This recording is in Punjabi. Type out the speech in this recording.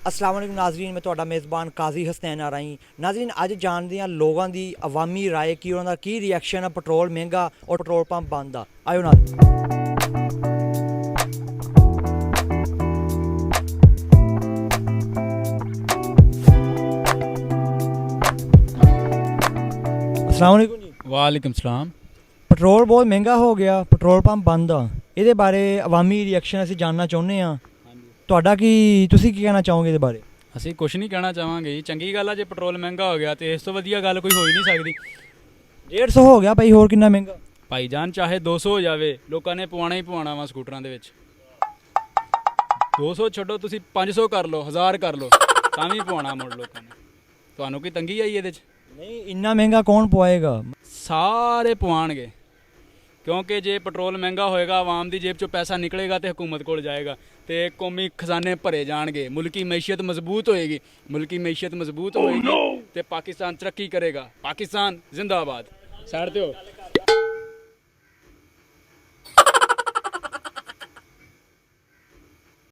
अस्सलाम वालेकुम नाजरीन, मैं ਤੁਹਾਡਾ ਮੇਜ਼ਬਾਨ ਕਾਜ਼ੀ ਹਸਨੈਨ ਆਰਾਈ। ਨਾਜ਼ਰੀਨ, ਅੱਜ ਜਾਣਦੇ ਹਾਂ ਲੋਕਾਂ ਦੀ ਅਵਾਮੀ ਰਾਏ ਕੀ ਉਹਨਾਂ ਦਾ ਕੀ ਰਿਐਕਸ਼ਨ ਹੈ ਪੈਟਰੋਲ ਮਹਿੰਗਾ ਔਰ ਪੈਟਰੋਲ ਪੰਪ ਬੰਦ ਦਾ। ਆਇਓ ਨਾਲ। अस्सलाम वालेकुम जी। वालेकुम सलाम। ਪੈਟਰੋਲ ਬਹੁਤ ਮਹਿੰਗਾ ਹੋ ਗਿਆ, ਪੈਟਰੋਲ ਪੰਪ ਬੰਦ ਆ, ਇਹਦੇ ਬਾਰੇ ਅਵਾਮੀ ਰਿਐਕਸ਼ਨ ਅਸੀਂ ਜਾਣਨਾ ਚਾਹੁੰਦੇ ਹਾਂ। ਤੁਹਾਡਾ ਕੀ, ਤੁਸੀਂ ਕੀ ਕਹਿਣਾ ਚਾਹੋਗੇ ਇਹਦੇ ਬਾਰੇ? ਅਸੀਂ ਕੁਛ ਨਹੀਂ ਕਹਿਣਾ ਚਾਹਾਂਗੇ ਜੀ, ਚੰਗੀ ਗੱਲ ਆ ਜੇ ਪੈਟਰੋਲ ਮਹਿੰਗਾ ਹੋ ਗਿਆ ਤੇ ਇਸ ਤੋਂ ਵਧੀਆ ਗੱਲ ਕੋਈ ਹੋ ਹੀ ਨਹੀਂ ਸਕਦੀ। 150 ਹੋ ਗਿਆ ਭਾਈ, ਹੋਰ ਕਿੰਨਾ ਮਹਿੰਗਾ? ਭਾਈਜਾਨ ਚਾਹੇ 200 ਹੋ ਜਾਵੇ, ਲੋਕਾਂ ਨੇ ਪਵਾਉਣਾ ਹੀ ਪਵਾਉਣਾ ਵਾ ਸਕੂਟਰਾਂ ਦੇ ਵਿੱਚ। 200 ਛੱਡੋ, ਤੁਸੀਂ 500 ਕਰ ਲਓ, 1000 ਕਰ ਲਓ, ਤਾਂ ਵੀ ਪਵਾਉਣਾ ਮੁੜ ਲੋਕਾਂ ਨੇ। ਤੁਹਾਨੂੰ ਕੀ ਤੰਗੀ ਆਈ ਇਹਦੇ 'ਚ? ਨਹੀਂ, ਇੰਨਾ ਮਹਿੰਗਾ ਕੌਣ ਪਵਾਏਗਾ? ਸਾਰੇ ਪਵਾਉਣਗੇ, ਕਿਉਂਕਿ ਜੇ ਪੈਟਰੋਲ ਮਹਿੰਗਾ ਹੋਏਗਾ ਆਵਾਮ ਦੀ ਜੇਬ 'ਚੋਂ ਪੈਸਾ ਨਿਕਲੇਗਾ ਤੇ ਹਕੂਮਤ ਕੋਲ ਜਾਏਗਾ ਤੇ ਕੌਮੀ ਖਜ਼ਾਨੇ ਭਰੇ ਜਾਣਗੇ, ਮੁਲਕੀ ਮਈਸ਼ਤ ਮਜ਼ਬੂਤ ਹੋਏਗੀ। ਮੁਲਕੀ ਮਈਸ਼ਤ ਮਜ਼ਬੂਤ ਹੋਏਗੀ ਤੇ ਪਾਕਿਸਤਾਨ ਤਰੱਕੀ ਕਰੇਗਾ। ਪਾਕਿਸਤਾਨ ਜ਼ਿੰਦਾਬਾਦ। ਸਾਈਡ ਤੇ ਹੋ।